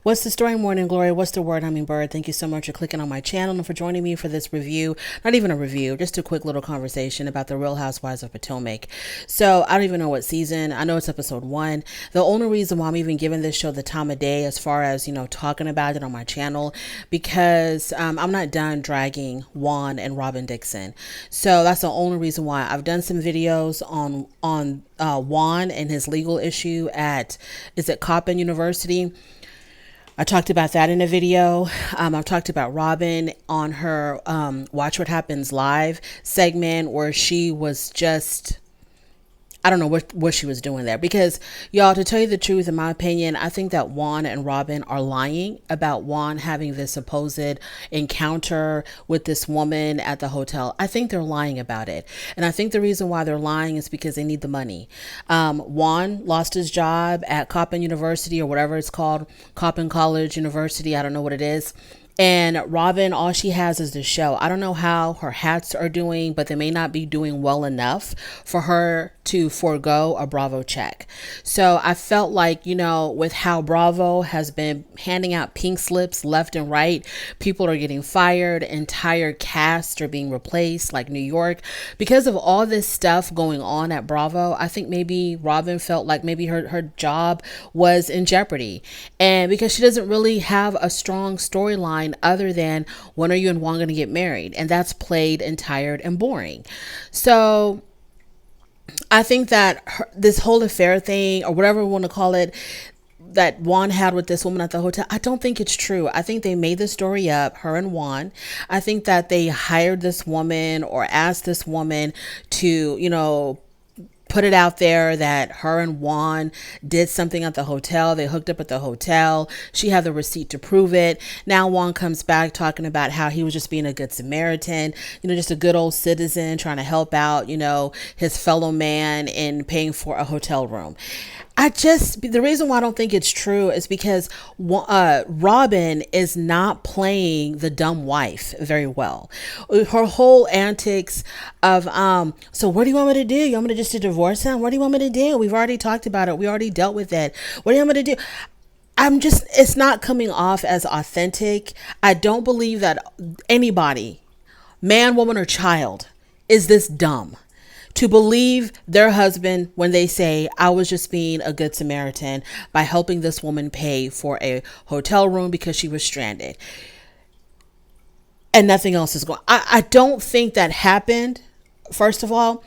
What's the story, Morning Glory? What's the word, Hummingbird? Thank you so much for clicking on my channel and for joining me for this review. Not even a review, just a quick little conversation about the Real Housewives of Potomac. So I don't even know what season. I know it's episode 1. The only reason why I'm even giving this show the time of day as far as, talking about it on my channel, because I'm not done dragging Juan and Robin Dixon. So that's the only reason why. I've done some videos on Juan and his legal issue at, is it Coppin University? I talked about that in a video. I've talked about Robin on her Watch What Happens Live segment where she was just, I don't know what she was doing there, because y'all, to tell you the truth, in my opinion, I think that Juan and Robin are lying about Juan having this supposed encounter with this woman at the hotel. I think they're lying about it. And I think the reason why they're lying is because they need the money. Juan lost his job at Coppin University, or whatever it's called, Coppin College University. I don't know what it is. And Robin, all she has is the show. I don't know how her hats are doing, but they may not be doing well enough for her to forego a Bravo check. So I felt like, with how Bravo has been handing out pink slips left and right, people are getting fired, entire casts are being replaced, like New York. Because of all this stuff going on at Bravo, I think maybe Robin felt like maybe her job was in jeopardy. And because she doesn't really have a strong storyline other than when are you and Juan going to get married, and that's played and tired and boring. So I think that this whole affair thing, or whatever we want to call it, that Juan had with this woman at the hotel, I don't think it's true. I think they made the story up, her and Juan. I think that they hired this woman or asked this woman to, put it out there that her and Juan did something at the hotel. They hooked up at the hotel. She had the receipt to prove it. Now Juan comes back talking about how he was just being a good Samaritan, just a good old citizen trying to help out, his fellow man in paying for a hotel room. The reason why I don't think it's true is because Robin is not playing the dumb wife very well. Her whole antics of, so what do you want me to do? You want me to just to divorce him? What do you want me to do? We've already talked about it. We already dealt with it. What do you want me to do? It's not coming off as authentic. I don't believe that anybody, man, woman, or child, is this dumb to believe their husband when they say, I was just being a good Samaritan by helping this woman pay for a hotel room because she was stranded and nothing else is going. I don't think that happened. First of all,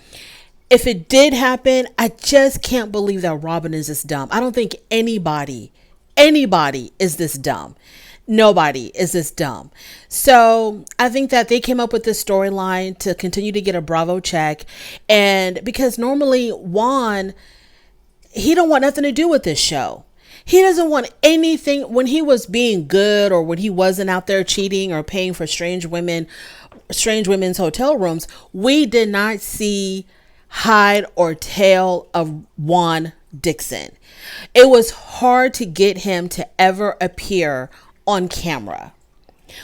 if it did happen, I just can't believe that Robin is this dumb. I don't think anybody is this dumb. Nobody is this dumb. So I think that they came up with this storyline to continue to get a Bravo check. And because normally Juan, he don't want nothing to do with this show. He doesn't want anything when he was being good, or when he wasn't out there cheating or paying for strange women's hotel rooms. We did not see hide or tail of Juan Dixon. It was hard to get him to ever appear on camera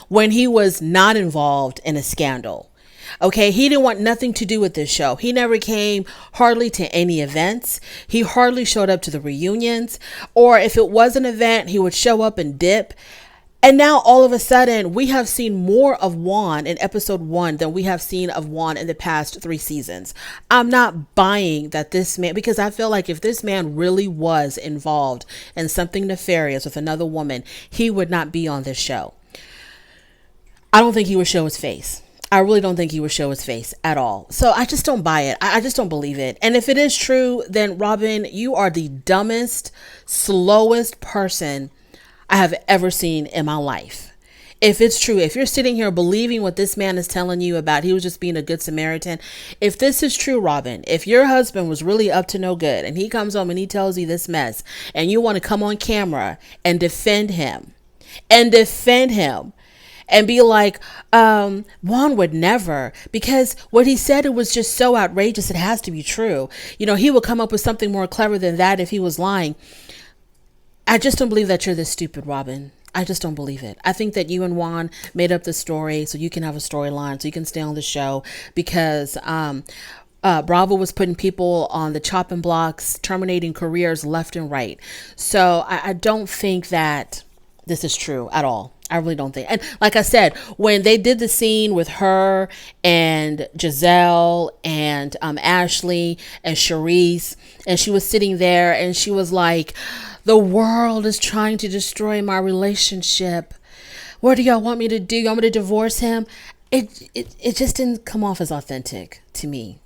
when he was not involved in a scandal. Okay, he didn't want nothing to do with this show. He never came hardly to any events. He hardly showed up to the reunions, or if it was an event, he would show up and dip. And now all of a sudden, we have seen more of Juan in episode 1 than we have seen of Juan in the past 3 seasons. I'm not buying that this man, because I feel like if this man really was involved in something nefarious with another woman, he would not be on this show. I don't think he would show his face. I really don't think he would show his face at all. So I just don't buy it. I just don't believe it. And if it is true, then Robin, you are the dumbest, slowest person I have ever seen in my life. If it's true, if you're sitting here believing what this man is telling you about, he was just being a good Samaritan. If this is true, Robin, if your husband was really up to no good and he comes home and he tells you this mess, and you want to come on camera and defend him and be like, Juan would never, because what he said, it was just so outrageous, it has to be true. He would come up with something more clever than that if he was lying. I just don't believe that you're this stupid, Robin. I just don't believe it. I think that you and Juan made up the story so you can have a storyline, so you can stay on the show, because Bravo was putting people on the chopping blocks, terminating careers left and right. So I don't think that this is true at all. I really don't think. And like I said, when they did the scene with her and Giselle and Ashley and Charisse, and she was sitting there and she was like, the world is trying to destroy my relationship. What do y'all want me to do? You want me to divorce him? It just didn't come off as authentic to me.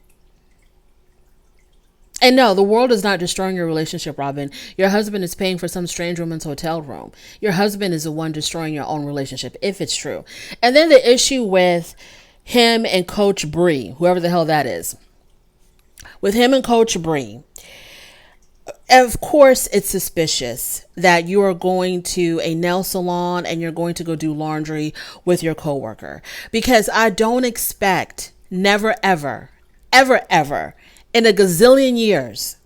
And no, the world is not destroying your relationship, Robin. Your husband is paying for some strange woman's hotel room. Your husband is the one destroying your own relationship, if it's true. And then the issue with him and Coach Bree, whoever the hell that is. With him and Coach Bree, of course, it's suspicious that you are going to a nail salon and you're going to go do laundry with your coworker. Because I don't expect, never, ever, ever, ever, in a gazillion years,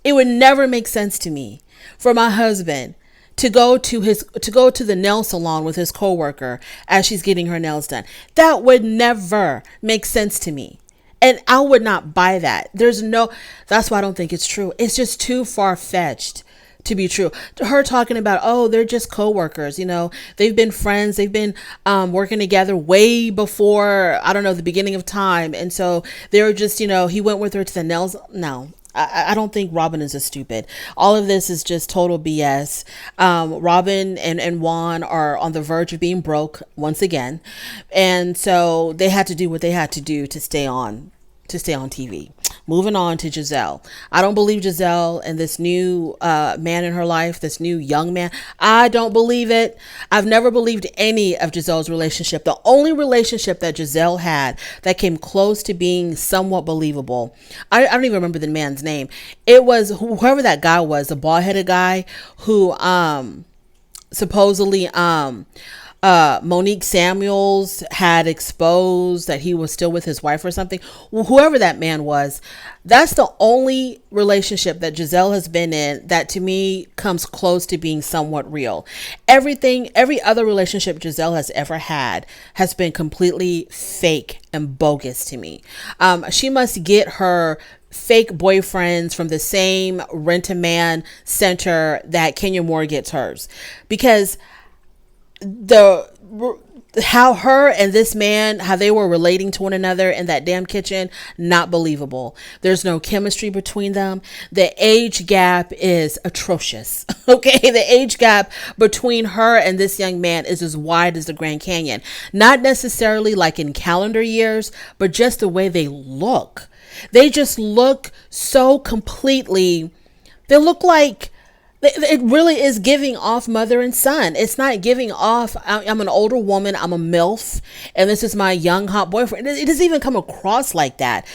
it would never make sense to me for my husband to go to the nail salon with his coworker as she's getting her nails done. That would never make sense to me. And I would not buy that. That's why I don't think it's true. It's just too far-fetched to be true. Her talking about, oh, they're just coworkers. They've been friends. They've been working together way before, I don't know, the beginning of time. And so they were just, he went with her to the nails. No, I don't think Robin is a stupid. All of this is just total BS. Robin and Juan are on the verge of being broke once again. And so they had to do what they had to do to stay on TV. Moving on to Giselle. I don't believe Giselle and this new man in her life, this new young man. I don't believe it. I've never believed any of Giselle's relationship. The only relationship that Giselle had that came close to being somewhat believable, I don't even remember the man's name. It was whoever that guy was, the bald-headed guy who supposedly Monique Samuels had exposed that he was still with his wife or something. Whoever that man was, that's the only relationship that Giselle has been in that to me comes close to being somewhat real. Every other relationship Giselle has ever had has been completely fake and bogus to me. She must get her fake boyfriends from the same Rent-A-Man center that Kenya Moore gets hers, because how her and this man, how they were relating to one another in that damn kitchen, not believable. There's no chemistry between them. The age gap is atrocious. Okay, the age gap between her and this young man is as wide as the Grand Canyon. Not necessarily like in calendar years, but just the way they look. They just look so completely, they look like, it really is giving off mother and son. It's not giving off, I'm an older woman, I'm a MILF, and this is my young hot boyfriend. It doesn't even come across like that.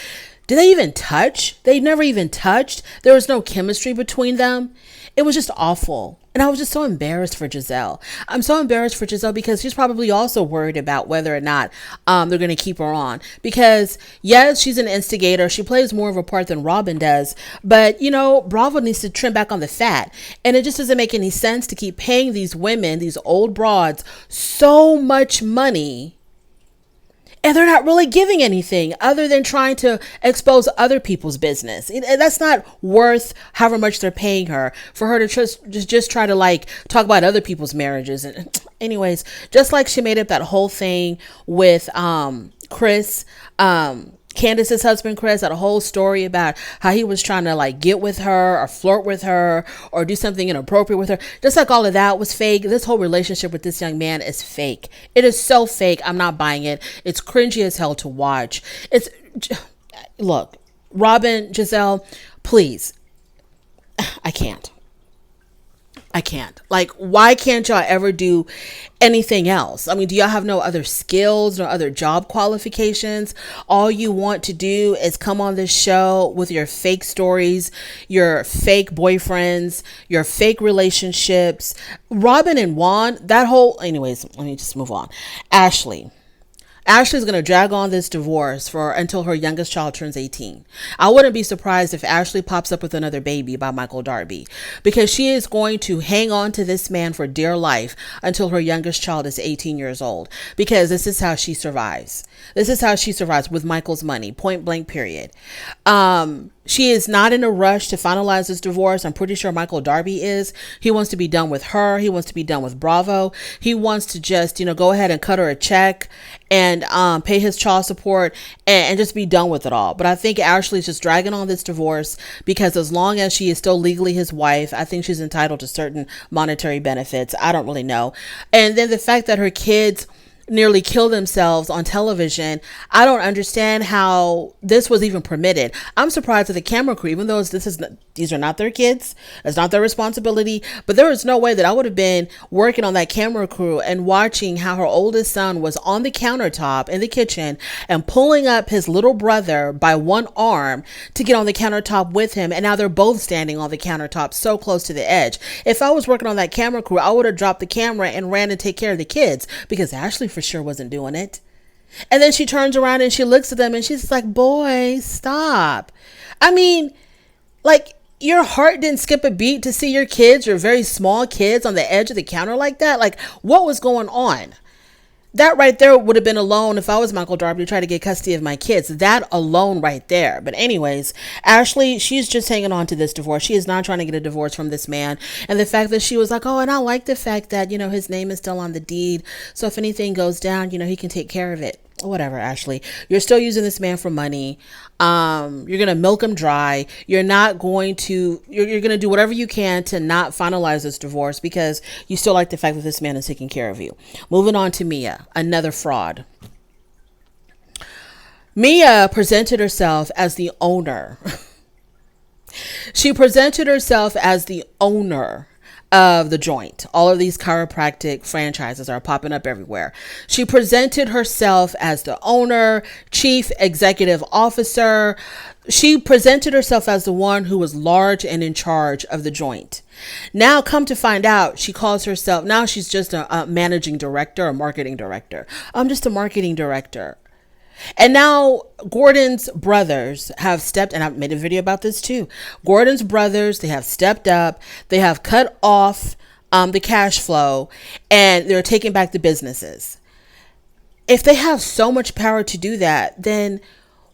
Did they even touch? They never even touched. There was no chemistry between them. It was just awful. And I was just so embarrassed for Giselle. I'm so embarrassed for Giselle because she's probably also worried about whether or not they're going to keep her on. Because, yes, she's an instigator. She plays more of a part than Robin does. But, Bravo needs to trim back on the fat. And it just doesn't make any sense to keep paying these women, these old broads, so much money. And they're not really giving anything other than trying to expose other people's business. That's not worth however much they're paying her for her to just try to talk about other people's marriages. And anyways, just like she made up that whole thing with Chris, Candace's husband, Chris, had a whole story about how he was trying to get with her or flirt with her or do something inappropriate with her. Just like all of that was fake. This whole relationship with this young man is fake. It is so fake. I'm not buying it. It's cringy as hell to watch. Look, Robin, Giselle, please. I can't. Why can't y'all ever do anything else? I mean, do y'all have no other skills, no other job qualifications? All you want to do is come on this show with your fake stories, your fake boyfriends, your fake relationships. Robin and Juan, anyways, let me just move on. Ashley's going to drag on this divorce until her youngest child turns 18. I wouldn't be surprised if Ashley pops up with another baby by Michael Darby, because she is going to hang on to this man for dear life until her youngest child is 18 years old, because this is how she survives. This is how she survives with Michael's money, point blank, period. She is not in a rush to finalize this divorce. I'm pretty sure Michael Darby is. He wants to be done with her. He wants to be done with Bravo. He wants to just, go ahead and cut her a check and pay his child support and just be done with it all. But I think Ashley's just dragging on this divorce because as long as she is still legally his wife, I think she's entitled to certain monetary benefits. I don't really know. And then the fact that her kids nearly kill themselves on television. I don't understand how this was even permitted. I'm surprised that the camera crew, even though these are not their kids, it's not their responsibility, but there is no way that I would have been working on that camera crew and watching how her oldest son was on the countertop in the kitchen and pulling up his little brother by one arm to get on the countertop with him. And now they're both standing on the countertop so close to the edge. If I was working on that camera crew, I would have dropped the camera and ran to take care of the kids because Ashley for sure wasn't doing it. And then she turns around and she looks at them and she's like, boy, stop. I mean, like, your heart didn't skip a beat to see your kids, your very small kids, on the edge of the counter like that. Like, what was going on? That right there would have been alone if I was Michael Darby to try to get custody of my kids. That alone right there. But anyways, Ashley, she's just hanging on to this divorce. She is not trying to get a divorce from this man. And the fact that she was like, oh, and I like the fact that, his name is still on the deed. So if anything goes down, he can take care of it. Whatever, Ashley. You're still using this man for money. You're going to milk him dry. You're going to do whatever you can to not finalize this divorce because you still like the fact that this man is taking care of you. Moving on to Mia, another fraud. Mia presented herself as the owner. She presented herself as the owner of the joint. All of these chiropractic franchises are popping up everywhere. She presented herself as the owner, chief executive officer. She presented herself as the one who was large and in charge of the joint. Now, come to find out, she calls herself, now she's just a managing director, a marketing director. I'm just a marketing director. And now Gordon's brothers have stepped, and I've made a video about this too. Gordon's brothers, they have stepped up. They have cut off the cash flow and they're taking back the businesses. If they have so much power to do that, then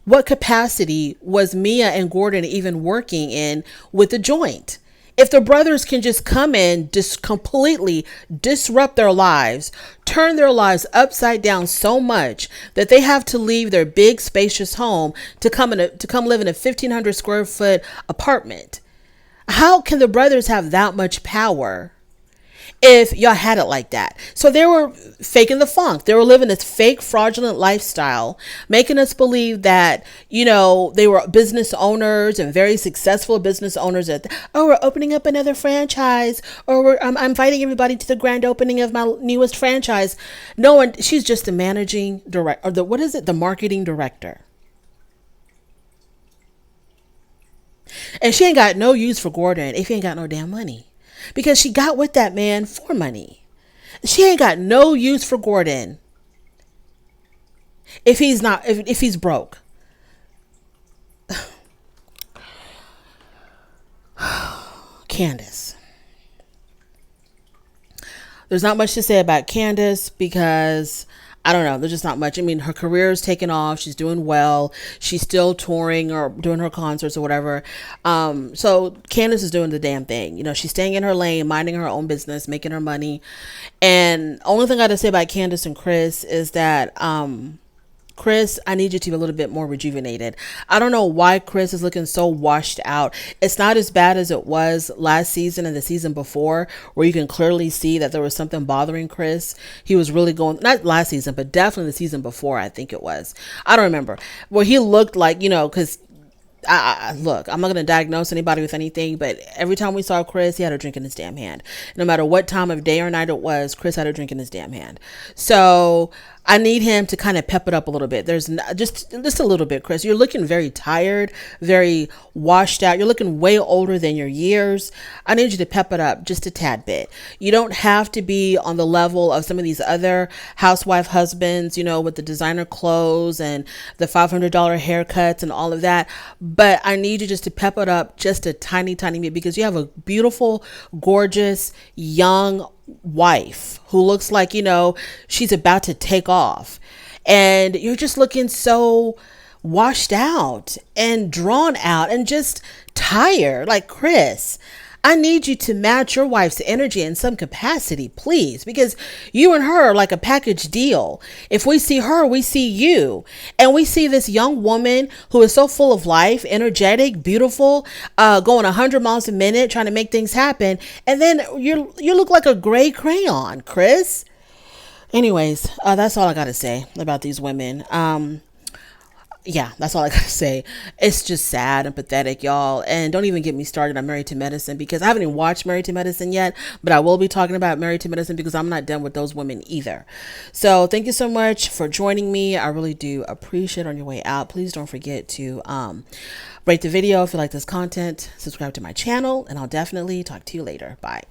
what capacity was Mia and Gordon even working in with the joint? If the brothers can just come in, just completely disrupt their lives, turn their lives upside down so much that they have to leave their big spacious home to come live in a 1,500 square foot apartment. How can the brothers have that much power if y'all had it like that? So they were faking the funk. They were living this fake fraudulent lifestyle, making us believe that, they were business owners and very successful business owners. We're opening up another franchise, or I'm inviting everybody to the grand opening of my newest franchise. No one, she's just the managing director, or the marketing director. And she ain't got no use for Gordon if he ain't got no damn money. Because she got with that man for money. She ain't got no use for Gordon if he's broke. Candace. There's not much to say about Candace because I don't know. There's just not much. I mean, her career is taking off. She's doing well. She's still touring or doing her concerts or whatever. So Candace is doing the damn thing. She's staying in her lane, minding her own business, making her money. And only thing I got to say about Candace and Chris is that, Chris, I need you to be a little bit more rejuvenated. I don't know why Chris is looking so washed out. It's not as bad as it was last season and the season before, where you can clearly see that there was something bothering Chris. He was really going, not last season, but definitely the season before, I think it was. I don't remember. Well, he looked like, because look, I'm not going to diagnose anybody with anything, but every time we saw Chris, he had a drink in his damn hand. No matter what time of day or night it was, Chris had a drink in his damn hand. So I need him to kind of pep it up a little bit. There's just a little bit, Chris. You're looking very tired, very washed out. You're looking way older than your years. I need you to pep it up just a tad bit. You don't have to be on the level of some of these other housewife husbands, with the designer clothes and the $500 haircuts and all of that. But I need you just to pep it up just a tiny, tiny bit because you have a beautiful, gorgeous, young wife who looks like, she's about to take off. And you're just looking so washed out and drawn out and just tired. Like, Chris, I need you to match your wife's energy in some capacity, please, because you and her are like a package deal. If we see her, we see you. And we see this young woman who is so full of life, energetic, beautiful, going 100 miles a minute, trying to make things happen. And then you look like a gray crayon, Chris. Anyways, that's all I got to say about these women. Yeah, that's all I gotta say. It's just sad and pathetic, y'all. And don't even get me started on Married to Medicine, because I haven't even watched Married to Medicine yet, but I will be talking about Married to Medicine because I'm not done with those women either. So thank you so much for joining me. I really do appreciate it. On your way out, please don't forget to rate the video if you like this content, subscribe to my channel, and I'll definitely talk to you later. Bye.